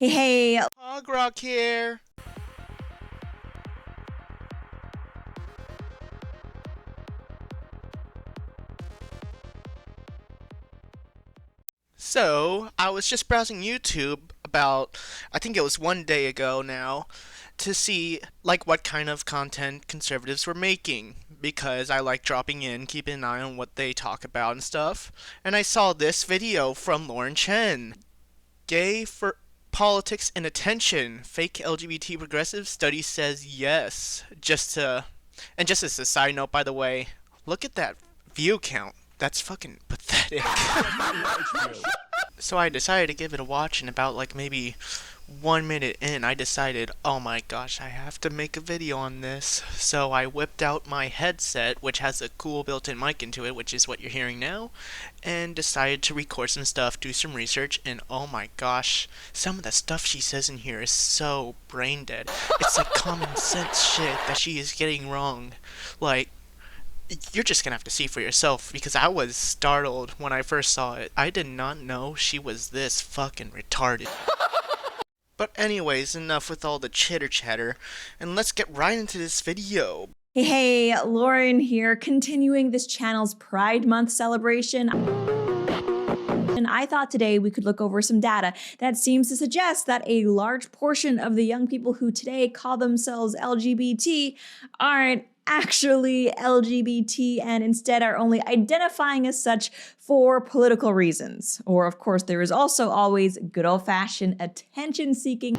Hey, POG Rock here. So, I was just browsing YouTube about, I think it was one day ago now, to see what kind of content conservatives were making, because I like dropping in, keeping an eye on what they talk about and stuff. And I saw this video from Lauren Chen. Gay for politics and attention. Fake LGBT progressive study says yes. Just as a side note, by the way, look at that view count. That's fucking pathetic. So I decided to give it a watch, and about maybe 1 minute in, I decided, oh my gosh, I have to make a video on this. So I whipped out my headset, which has a cool built-in mic into it, which is what you're hearing now, and decided to record some stuff, do some research, and oh my gosh, some of the stuff she says in here is so brain dead. It's like common sense shit that she is getting wrong. You're just gonna have to see for yourself, because I was startled when I first saw it. I did not know she was this fucking retarded. But anyways, enough with all the chitter chatter, and let's get right into this video. hey, Lauren here, continuing this channel's Pride Month celebration. And I thought today we could look over some data that seems to suggest that a large portion of the young people who today call themselves LGBT aren't actually LGBT and instead are only identifying as such for political reasons. Or, of course, there is also always good old-fashioned attention-seeking,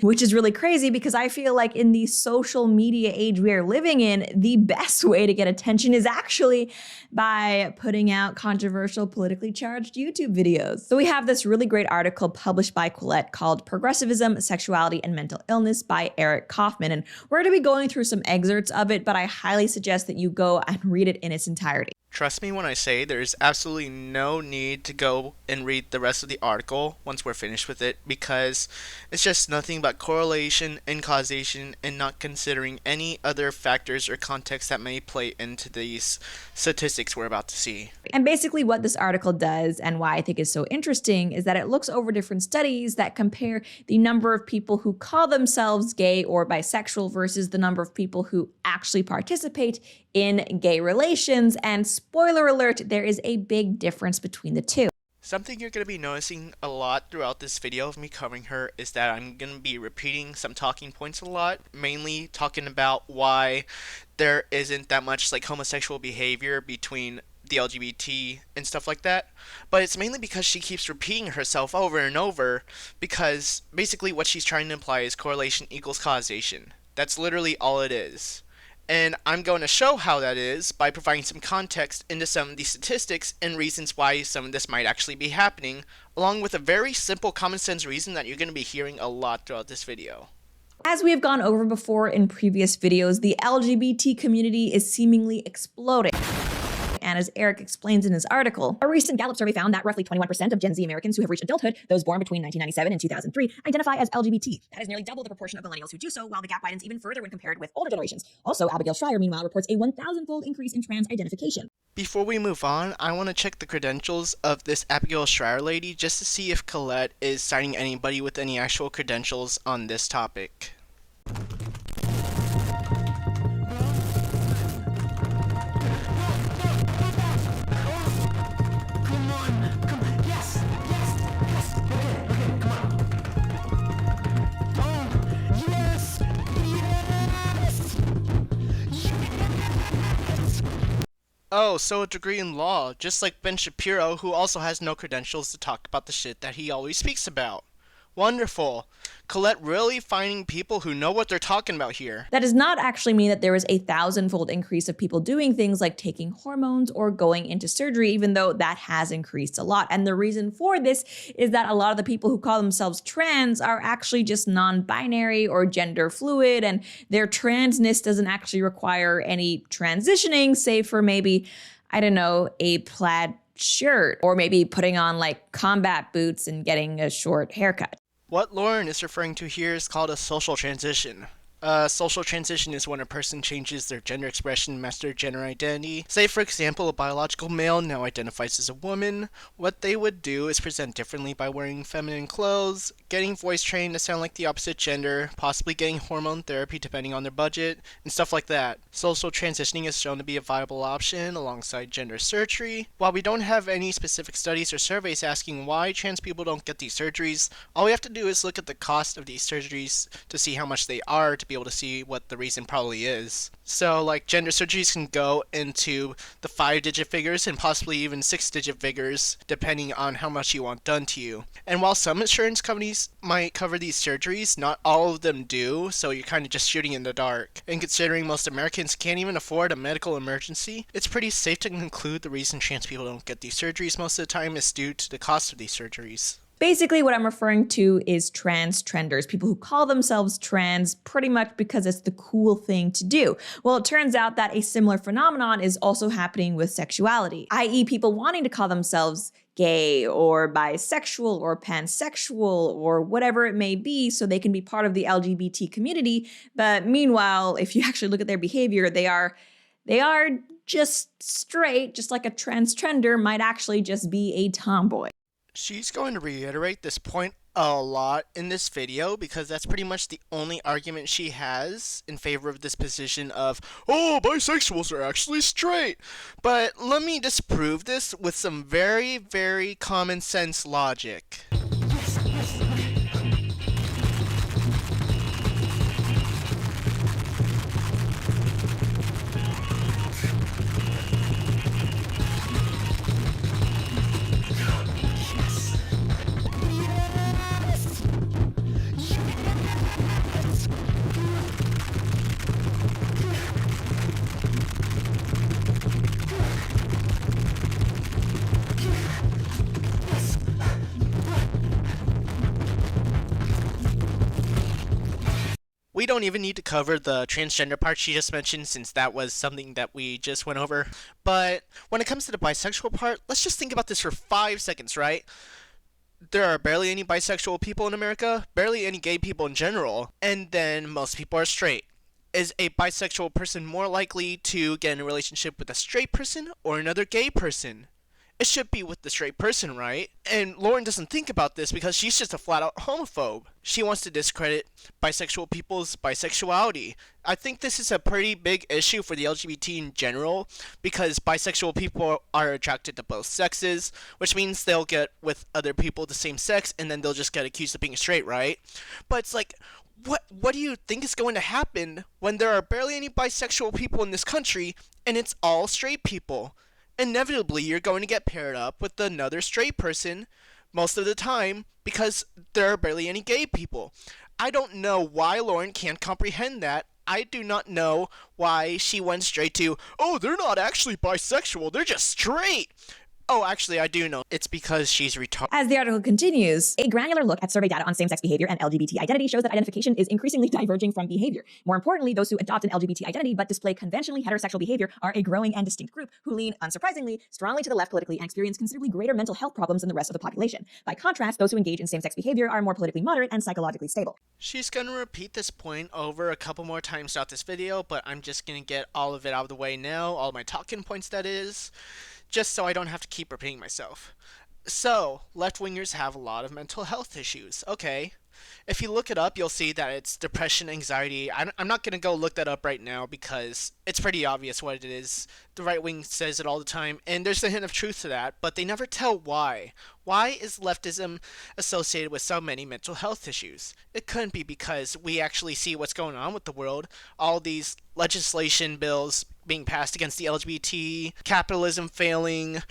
which is really crazy because I feel like in the social media age we are living in, the best way to get attention is actually by putting out controversial, politically charged YouTube videos. So we have this really great article published by Quillette called Progressivism, Sexuality, and Mental Illness by Eric Kaufman. And we're going to be going through some excerpts of it, but I highly suggest that you go and read it in its entirety. Trust me when I say there's absolutely no need to go and read the rest of the article once we're finished with it, because it's just nothing but correlation and causation and not considering any other factors or context that may play into these statistics we're about to see. And basically what this article does and why I think is so interesting is that it looks over different studies that compare the number of people who call themselves gay or bisexual versus the number of people who actually participate in gay relations. And spoiler alert, there is a big difference between the two. Something you're going to be noticing a lot throughout this video of me covering her is that I'm going to be repeating some talking points a lot, mainly talking about why there isn't that much homosexual behavior between the LGBT and stuff like that. But it's mainly because she keeps repeating herself over and over, because basically what she's trying to imply is correlation equals causation. That's literally all it is. And I'm going to show how that is by providing some context into some of these statistics and reasons why some of this might actually be happening, along with a very simple common sense reason that you're going to be hearing a lot throughout this video. As we have gone over before in previous videos, the LGBT community is seemingly exploding. And as Eric explains in his article, a recent Gallup survey found that roughly 21% of Gen Z Americans who have reached adulthood, those born between 1997 and 2003, identify as LGBT. That is nearly double the proportion of millennials who do so, while the gap widens even further when compared with older generations. Also, Abigail Schreier, meanwhile, reports a 1,000-fold increase in trans identification. Before we move on, I want to check the credentials of this Abigail Schreier lady just to see if Quillette is citing anybody with any actual credentials on this topic. Oh, so a degree in law, just like Ben Shapiro, who also has no credentials to talk about the shit that he always speaks about. Wonderful. Quillette really finding people who know what they're talking about here. That does not actually mean that there is a 1,000-fold increase of people doing things like taking hormones or going into surgery, even though that has increased a lot. And the reason for this is that a lot of the people who call themselves trans are actually just non-binary or gender fluid, and their transness doesn't actually require any transitioning, save for maybe, I don't know, a plaid shirt, or maybe putting on combat boots and getting a short haircut. What Lauren is referring to here is called a social transition. Social transition is when a person changes their gender expression, match their gender identity. Say, for example, a biological male now identifies as a woman. What they would do is present differently by wearing feminine clothes, getting voice trained to sound like the opposite gender, possibly getting hormone therapy depending on their budget, and stuff like that. Social transitioning is shown to be a viable option alongside gender surgery. While we don't have any specific studies or surveys asking why trans people don't get these surgeries, all we have to do is look at the cost of these surgeries to see how much they are to be able to see what the reason probably is. So, like, gender surgeries can go into the 5-digit figures and possibly even 6-digit figures, depending on how much you want done to you. And while some insurance companies might cover these surgeries, not all of them do, so you're kind of just shooting in the dark. And considering most Americans can't even afford a medical emergency, it's pretty safe to conclude the reason trans people don't get these surgeries most of the time is due to the cost of these surgeries. Basically, what I'm referring to is trans trenders, people who call themselves trans pretty much because it's the cool thing to do. Well, it turns out that a similar phenomenon is also happening with sexuality, i.e. people wanting to call themselves gay or bisexual or pansexual or whatever it may be so they can be part of the LGBT community. But meanwhile, if you actually look at their behavior, they are just straight, just like a trans trender might actually just be a tomboy. She's going to reiterate this point a lot in this video because that's pretty much the only argument she has in favor of this position of, oh, bisexuals are actually straight. But let me disprove this with some very, very common sense logic. We don't even need to cover the transgender part she just mentioned since that was something that we just went over. But when it comes to the bisexual part, let's just think about this for 5 seconds, right? There are barely any bisexual people in America, barely any gay people in general, and then most people are straight. Is a bisexual person more likely to get in a relationship with a straight person or another gay person? It should be with the straight person, right? And Lauren doesn't think about this because she's just a flat-out homophobe. She wants to discredit bisexual people's bisexuality. I think this is a pretty big issue for the LGBT in general because bisexual people are attracted to both sexes, which means they'll get with other people of the same sex and then they'll just get accused of being straight, right? But it's like, what do you think is going to happen when there are barely any bisexual people in this country and it's all straight people? Inevitably, you're going to get paired up with another straight person most of the time because there are barely any gay people. I don't know why Lauren can't comprehend that. I do not know why she went straight to, oh, they're not actually bisexual, they're just straight. Oh, actually, I do know. It's because she's retarded. As the article continues, a granular look at survey data on same-sex behavior and LGBT identity shows that identification is increasingly diverging from behavior. More importantly, those who adopt an LGBT identity but display conventionally heterosexual behavior are a growing and distinct group who lean, unsurprisingly, strongly to the left politically and experience considerably greater mental health problems than the rest of the population. By contrast, those who engage in same-sex behavior are more politically moderate and psychologically stable. She's gonna repeat this point over a couple more times throughout this video, but I'm just gonna get all of it out of the way now, all my talking points that is, just so I don't have to keep repeating myself. So, left-wingers have a lot of mental health issues. Okay. If you look it up, you'll see that it's depression, anxiety. I'm not going to go look that up right now because it's pretty obvious what it is. The right wing says it all the time, and there's a hint of truth to that, but they never tell why. Why is leftism associated with so many mental health issues? It couldn't be because we actually see what's going on with the world. All these legislation bills being passed against the LGBT, capitalism failing,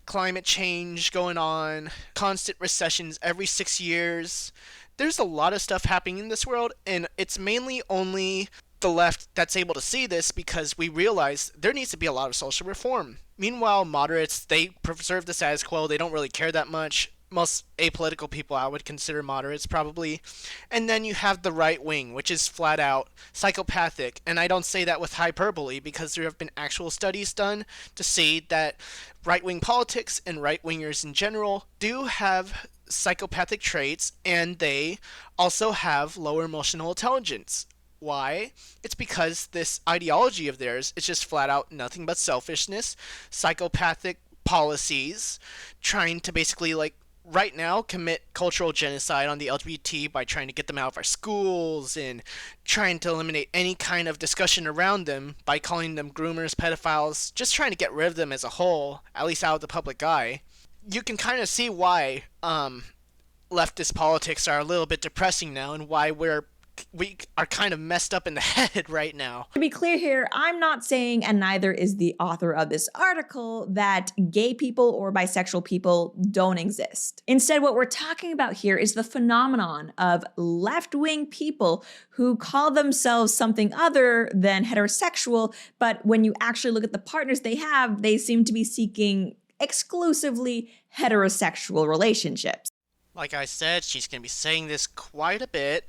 climate change going on, constant recessions every 6 years. There's a lot of stuff happening in this world, and it's mainly only the left that's able to see this because we realize there needs to be a lot of social reform. Meanwhile, moderates, they preserve the status quo. They don't really care that much. Most apolitical people I would consider moderates probably. And then you have the right wing, which is flat out psychopathic. And I don't say that with hyperbole because there have been actual studies done to see that right wing politics and right wingers in general do have psychopathic traits, and they also have lower emotional intelligence. Why? It's because this ideology of theirs is just flat out nothing but selfishness, psychopathic policies, trying to basically, like, right now commit cultural genocide on the LGBT by trying to get them out of our schools and trying to eliminate any kind of discussion around them by calling them groomers, pedophiles, just trying to get rid of them as a whole, at least out of the public eye. You can kind of see why leftist politics are a little bit depressing now and why we are kind of messed up in the head right now. To be clear here, I'm not saying, and neither is the author of this article, that gay people or bisexual people don't exist. Instead, what we're talking about here is the phenomenon of left-wing people who call themselves something other than heterosexual, but when you actually look at the partners they have, they seem to be seeking exclusively heterosexual relationships. Like I said, she's going to be saying this quite a bit.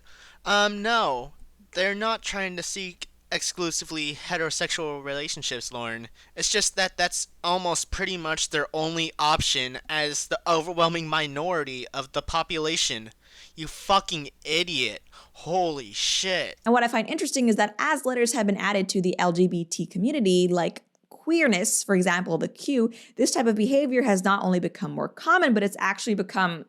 No, they're not trying to seek exclusively heterosexual relationships, Lauren. It's just that that's almost pretty much their only option as the overwhelming minority of the population. You fucking idiot. Holy shit. And what I find interesting is that as letters have been added to the LGBT community, like queerness, for example, the Q, this type of behavior has not only become more common, but it's actually become,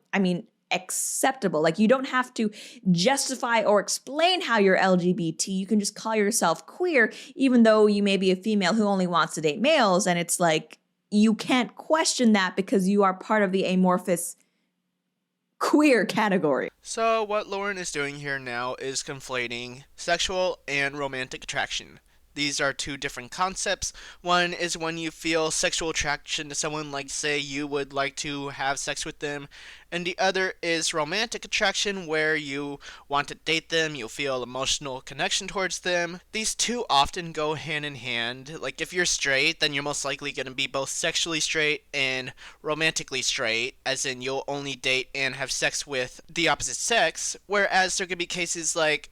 acceptable. Like, you don't have to justify or explain how you're LGBT. You can just call yourself queer, even though you may be a female who only wants to date males. And it's like, you can't question that because you are part of the amorphous queer category. So what Lauren is doing here now is conflating sexual and romantic attraction. These are two different concepts. One is when you feel sexual attraction to someone, like say you would like to have sex with them, and the other is romantic attraction where you want to date them, you feel emotional connection towards them. These two often go hand in hand. Like if you're straight, then you're most likely going to be both sexually straight and romantically straight, as in you'll only date and have sex with the opposite sex, whereas there could be cases like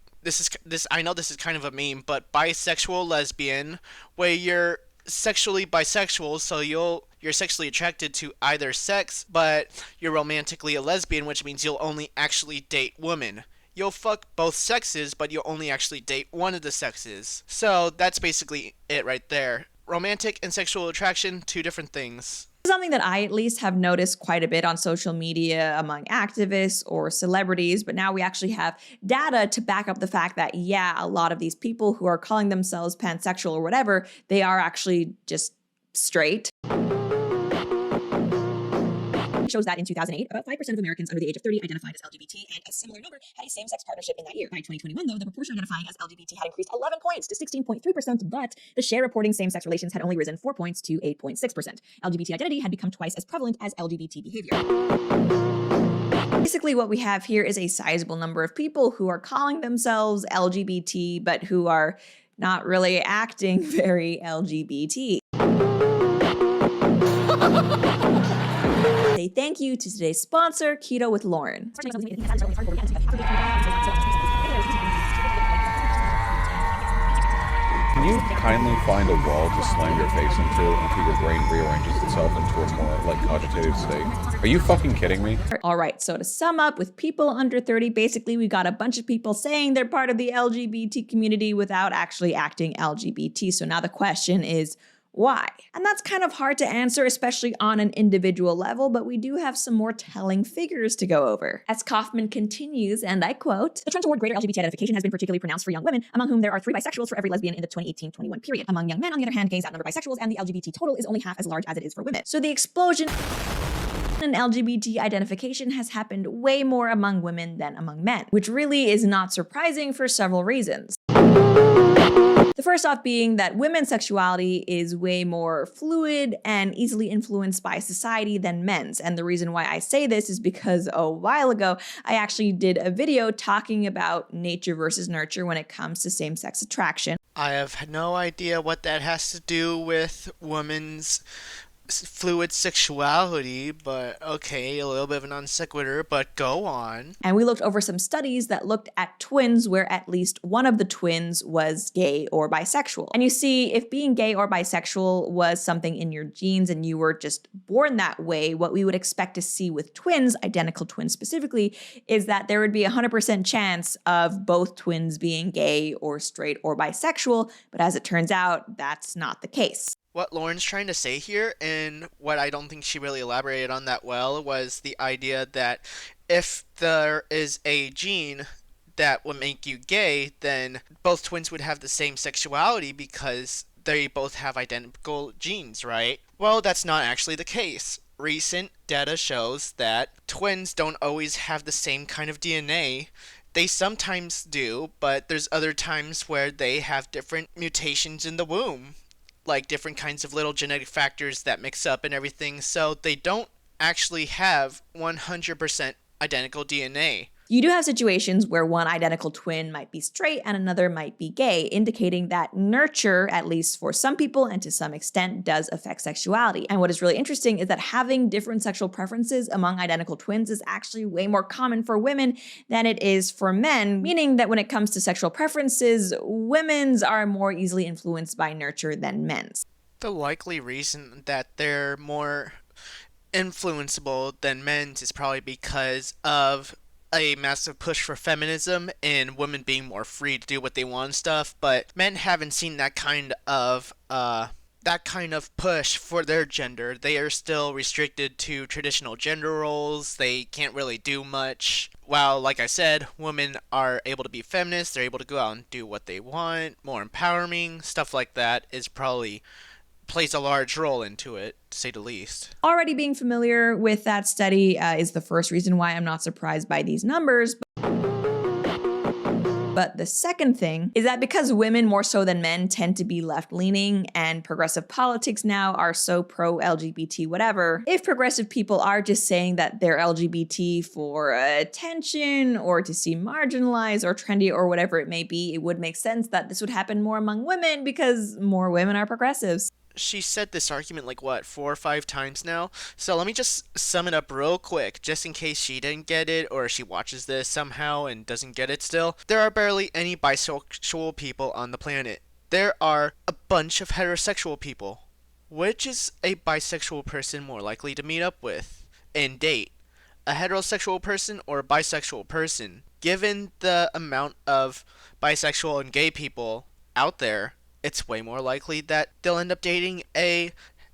I know this is kind of a meme, but bisexual lesbian, where you're sexually bisexual, so you're sexually attracted to either sex, but you're romantically a lesbian, which means you'll only actually date women. You'll fuck both sexes, but you'll only actually date one of the sexes. So that's basically it right there. Romantic and sexual attraction, two different things. Something that I at least have noticed quite a bit on social media among activists or celebrities, but now we actually have data to back up the fact that, yeah, a lot of these people who are calling themselves pansexual or whatever, they are actually just straight. Shows that in 2008, about 5% of Americans under the age of 30 identified as LGBT, and a similar number had a same-sex partnership in that year. By 2021, though, the proportion identifying as LGBT had increased 11 points to 16.3%, but the share reporting same-sex relations had only risen 4 points to 8.6%. LGBT identity had become twice as prevalent as LGBT behavior. Basically, what we have here is a sizable number of people who are calling themselves LGBT, but who are not really acting very LGBT. Say thank you to today's sponsor, Keto with Lauren. Can you kindly find a wall to slam your face into until your brain rearranges itself into a more, cogitative state? Are you fucking kidding me? All right, so to sum up, with people under 30, basically we got a bunch of people saying they're part of the LGBT community without actually acting LGBT. So now the question is, why? And that's kind of hard to answer, especially on an individual level, but we do have some more telling figures to go over. As Kaufman continues, and I quote, "The trend toward greater LGBT identification has been particularly pronounced for young women, among whom there are 3 bisexuals for every lesbian in the 2018-21 period. Among young men, on the other hand, gays outnumber bisexuals, and the LGBT total is only half as large as it is for women." So the explosion in LGBT identification has happened way more among women than among men, which really is not surprising for several reasons. The first off being that women's sexuality is way more fluid and easily influenced by society than men's. And the reason why I say this is because a while ago, I actually did a video talking about nature versus nurture when it comes to same-sex attraction. I have no idea what that has to do with women's fluid sexuality, but okay, a little bit of a non sequitur, but go on. And we looked over some studies that looked at twins where at least one of the twins was gay or bisexual. And you see, if being gay or bisexual was something in your genes and you were just born that way, what we would expect to see with twins, identical twins specifically, is that there would be a 100% chance of both twins being gay or straight or bisexual. But as it turns out, that's not the case. What Lauren's trying to say here, and what I don't think she really elaborated on that well, was the idea that if there is a gene that would make you gay, then both twins would have the same sexuality because they both have identical genes, right? Well, that's not actually the case. Recent data shows that twins don't always have the same kind of DNA. They sometimes do, but there's other times where they have different mutations in the womb, like different kinds of little genetic factors that mix up and everything, so they don't actually have 100% identical DNA. You do have situations where one identical twin might be straight and another might be gay, indicating that nurture, at least for some people and to some extent, does affect sexuality. And what is really interesting is that having different sexual preferences among identical twins is actually way more common for women than it is for men, meaning that when it comes to sexual preferences, women's are more easily influenced by nurture than men's. The likely reason that they're more influenceable than men's is probably because of a massive push for feminism and women being more free to do what they want and stuff, but men haven't seen that kind of push for their gender. They are still restricted to traditional gender roles. They can't really do much. While, like I said, women are able to be feminists, they're able to go out and do what they want, more empowering, stuff like that is probably plays a large role into it, to say the least. Already being familiar with that study is the first reason why I'm not surprised by these numbers. But the second thing is that because women more so than men tend to be left-leaning and progressive politics now are so pro-LGBT whatever, if progressive people are just saying that they're LGBT for attention or to seem marginalized or trendy or whatever it may be, it would make sense that this would happen more among women because more women are progressives. She said this argument like, what, 4 or 5 times now? So let me just sum it up real quick, just in case she didn't get it or she watches this somehow and doesn't get it still. There are barely any bisexual people on the planet. There are a bunch of heterosexual people. Which is a bisexual person more likely to meet up with and date? A heterosexual person or a bisexual person? Given the amount of bisexual and gay people out there, it's way more likely that they'll end up dating a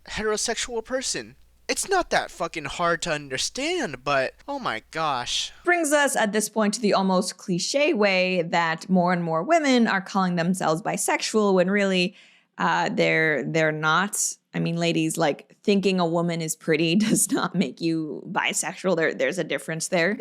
heterosexual person. It's not that fucking hard to understand, but oh my gosh. Brings us at this point to the almost cliche way that more and more women are calling themselves bisexual when really they're not. I mean, ladies, like, thinking a woman is pretty does not make you bisexual. There's a difference there.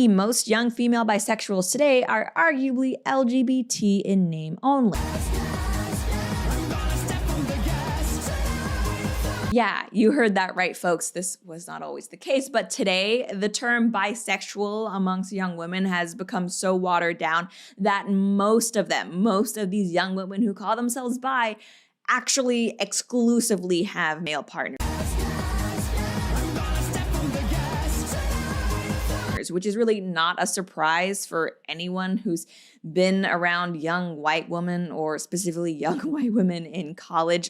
Most young female bisexuals today are arguably LGBT in name only. Yeah, you heard that right, folks. This was not always the case, but today the term bisexual amongst young women has become so watered down that most of these young women who call themselves bi actually exclusively have male partners, which is really not a surprise for anyone who's been around young white women or specifically young white women in college.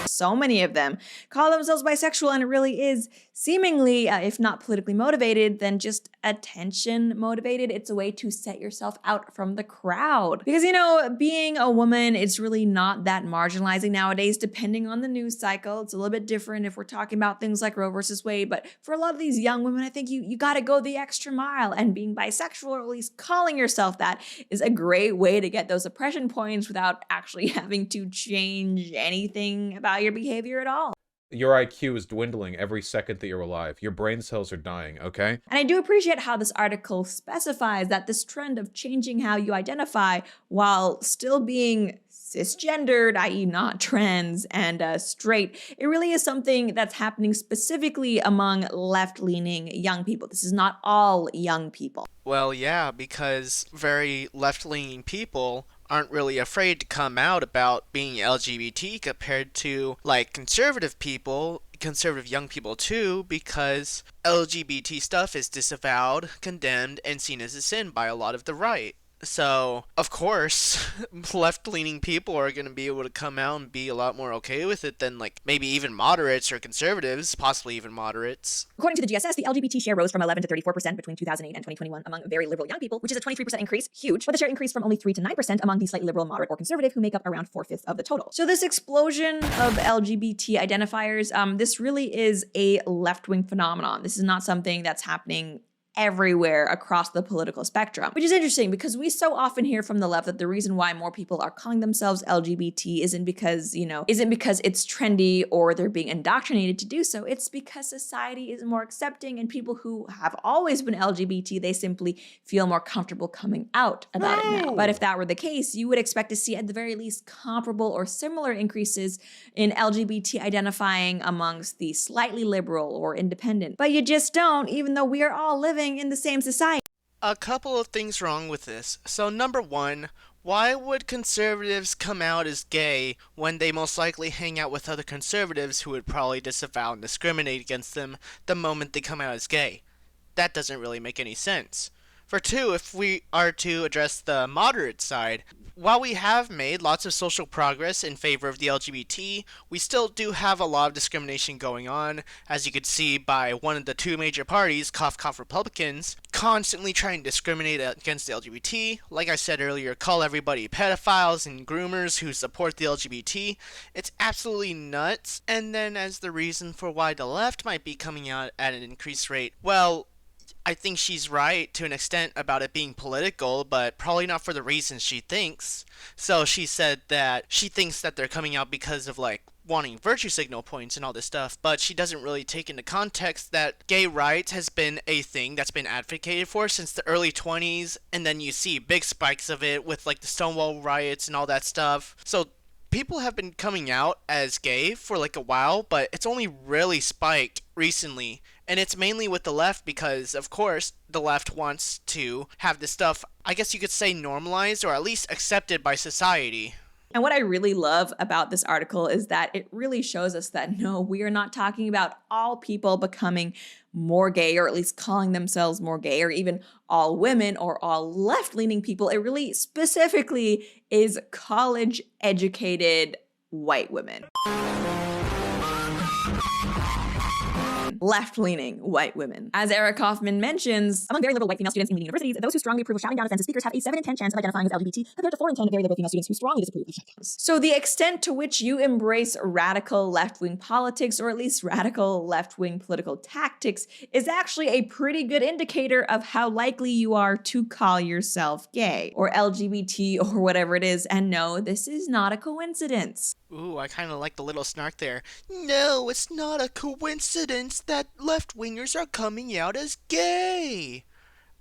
So many of them call themselves bisexual, and it really is seemingly, if not politically motivated, then just attention motivated. It's a way to set yourself out from the crowd. Because, you know, being a woman, it's really not that marginalizing nowadays, depending on the news cycle. It's a little bit different if we're talking about things like Roe versus Wade. But for a lot of these young women, I think you got to go the extra mile. And being bisexual, or at least calling yourself that, is a great way to get those oppression points without actually having to change anything about your behavior at all. Your IQ is dwindling every second that you're alive. Your brain cells are dying, okay? And I do appreciate how this article specifies that this trend of changing how you identify while still being cisgendered, i.e. not trans, and straight. It really is something that's happening specifically among left-leaning young people. This is not all young people. Well, yeah, because very left-leaning people aren't really afraid to come out about being LGBT compared to, like, conservative people, conservative young people too, because LGBT stuff is disavowed, condemned, and seen as a sin by a lot of the right. So, of course, left-leaning people are going to be able to come out and be a lot more okay with it than, like, maybe even moderates or conservatives, possibly even moderates. According to the GSS, the LGBT share rose from 11 to 34% between 2008 and 2021 among very liberal young people, which is a 23% increase, huge, but the share increased from only 3 to 9% among the slightly liberal, moderate, or conservative, who make up around 4/5 of the total. So this explosion of LGBT identifiers, this really is a left-wing phenomenon. This is not something that's happening everywhere across the political spectrum, which is interesting because we so often hear from the left that the reason why more people are calling themselves LGBT isn't because it's trendy or they're being indoctrinated to do so. It's because society is more accepting, and people who have always been LGBT, they simply feel more comfortable coming out about it now. But if that were the case, you would expect to see at the very least comparable or similar increases in LGBT identifying amongst the slightly liberal or independent. But you just don't, even though we are all living in the same society. A couple of things wrong with this. So number one, why would conservatives come out as gay when they most likely hang out with other conservatives who would probably disavow and discriminate against them the moment they come out as gay? That doesn't really make any sense. For two, if we are to address the moderate side, while we have made lots of social progress in favor of the LGBT, we still do have a lot of discrimination going on, as you could see by one of the two major parties, cough cough Republicans, constantly trying to discriminate against the LGBT. Like I said earlier, call everybody pedophiles and groomers who support the LGBT. It's absolutely nuts. And then as the reason for why the left might be coming out at an increased rate, well, I think she's right to an extent about it being political, but probably not for the reasons she thinks. So she said that she thinks that they're coming out because of, like, wanting virtue signal points and all this stuff, but she doesn't really take into context that gay rights has been a thing that's been advocated for since the early 20s, and then you see big spikes of it with, like, the Stonewall riots and all that stuff. So people have been coming out as gay for, like, a while, but it's only really spiked recently. And it's mainly with the left because, of course, the left wants to have this stuff, I guess you could say, normalized or at least accepted by society. And what I really love about this article is that it really shows us that no, we are not talking about all people becoming more gay, or at least calling themselves more gay, or even all women or all left-leaning people. It really specifically is college-educated white women. Left-leaning white women. As Eric Kaufman mentions, among very liberal white female students in leading universities, those who strongly approve of shouting down offensive speakers have a 7 in 10 chance of identifying as LGBT, compared to 4 in 10 very liberal female students who strongly disapprove of shutdowns. So the extent to which you embrace radical left-wing politics, or at least radical left-wing political tactics, is actually a pretty good indicator of how likely you are to call yourself gay, or LGBT, or whatever it is. And no, this is not a coincidence. Ooh, I kind of like the little snark there. No, it's not a coincidence that left-wingers are coming out as gay.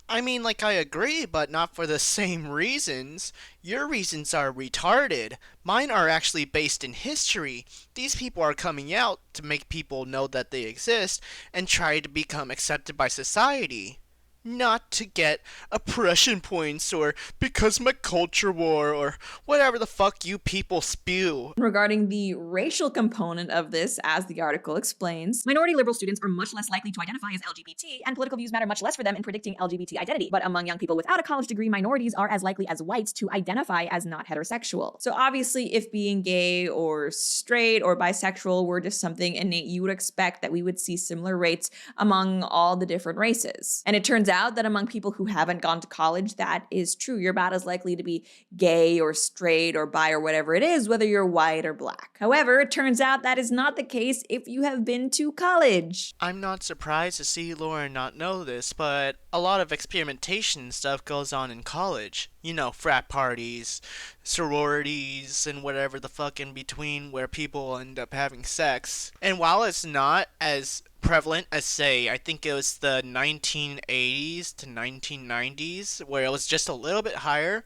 I mean, like, I agree, but not for the same reasons. Your reasons are retarded. Mine are actually based in history. These people are coming out to make people know that they exist and try to become accepted by society. Not to get oppression points or because my culture war or whatever the fuck you people spew. Regarding the racial component of this, as the article explains, minority liberal students are much less likely to identify as LGBT, and political views matter much less for them in predicting LGBT identity. But among young people without a college degree, minorities are as likely as whites to identify as not heterosexual. So obviously, if being gay or straight or bisexual were just something innate, you would expect that we would see similar rates among all the different races. And it turns out that among people who haven't gone to college, that is true. You're about as likely to be gay or straight or bi or whatever it is, whether you're white or black. However, it turns out that is not the case if you have been to college. I'm not surprised to see Lauren not know this, but a lot of experimentation stuff goes on in college. You know, frat parties, sororities, and whatever the fuck in between where people end up having sex. And while it's not as prevalent as, say, I think it was the 1980s to 1990s, where it was just a little bit higher,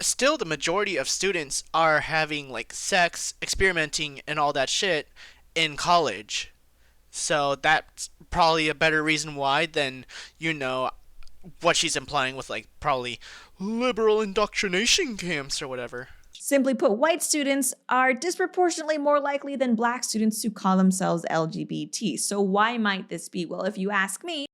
still the majority of students are having like sex, experimenting, and all that shit in college. So that's probably a better reason why than, what she's implying with like probably liberal indoctrination camps or whatever. Simply put, white students are disproportionately more likely than black students to call themselves LGBT. So why might this be? Well, if you ask me,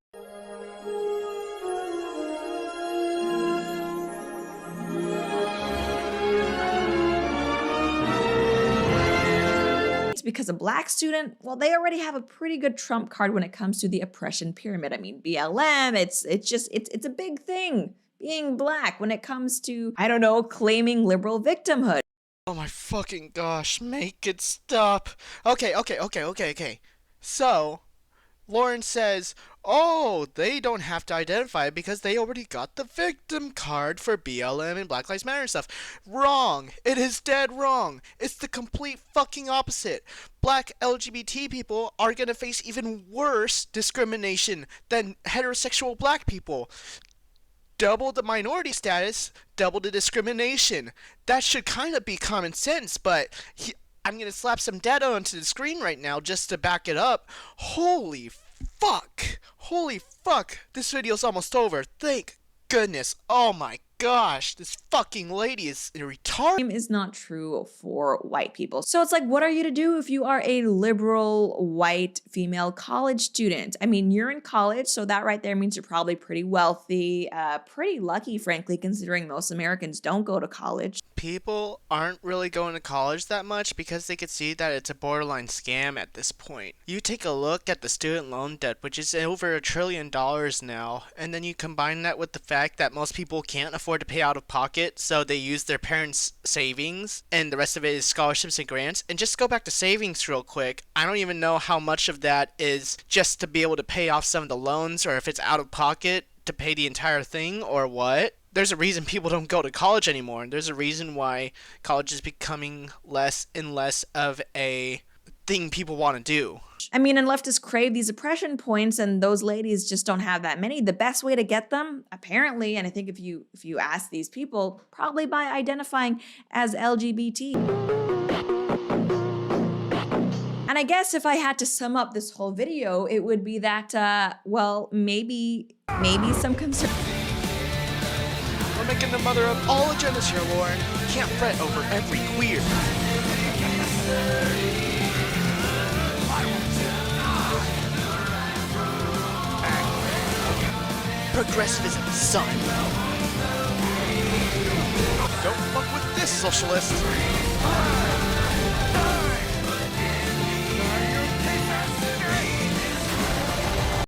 because a black student, well, they already have a pretty good trump card when it comes to the oppression pyramid. I mean, BLM, it's a big thing being black when it comes to, I don't know, claiming liberal victimhood. Oh my fucking gosh, make it stop. Okay. So, Lauren says, oh, they don't have to identify because they already got the victim card for BLM and Black Lives Matter and stuff. Wrong. It is dead wrong. It's the complete fucking opposite. Black LGBT people are gonna face even worse discrimination than heterosexual black people. Double the minority status, double the discrimination. That should kind of be common sense, but I'm going to slap some data onto the screen right now just to back it up. Holy fuck. Holy fuck. This video's almost over. Thank goodness. Oh my gosh. This fucking lady is retarded. Same is not true for white people. So it's like, what are you to do if you are a liberal white female college student? I mean, you're in college, so that right there means you're probably pretty wealthy, pretty lucky, frankly, considering most Americans don't go to college. People aren't really going to college that much because they could see that it's a borderline scam at this point. You take a look at the student loan debt, which is over $1 trillion now, and then you combine that with the fact that most people can't afford to pay out of pocket, so they use their parents' savings, and the rest of it is scholarships and grants. And just go back to savings real quick. I don't even know how much of that is just to be able to pay off some of the loans, or if it's out of pocket to pay the entire thing, or what. There's a reason people don't go to college anymore, and there's a reason why college is becoming less and less of a thing people want to do. I mean, and leftists crave these oppression points, and those ladies just don't have that many. The best way to get them, apparently, and I think if you ask these people, probably by identifying as LGBT. And I guess if I had to sum up this whole video, it would be that, well, maybe some concern. We're making the mother of all agendas here, Lauren. You can't fret over every queer. Progressivism, son. Don't fuck with this, socialist.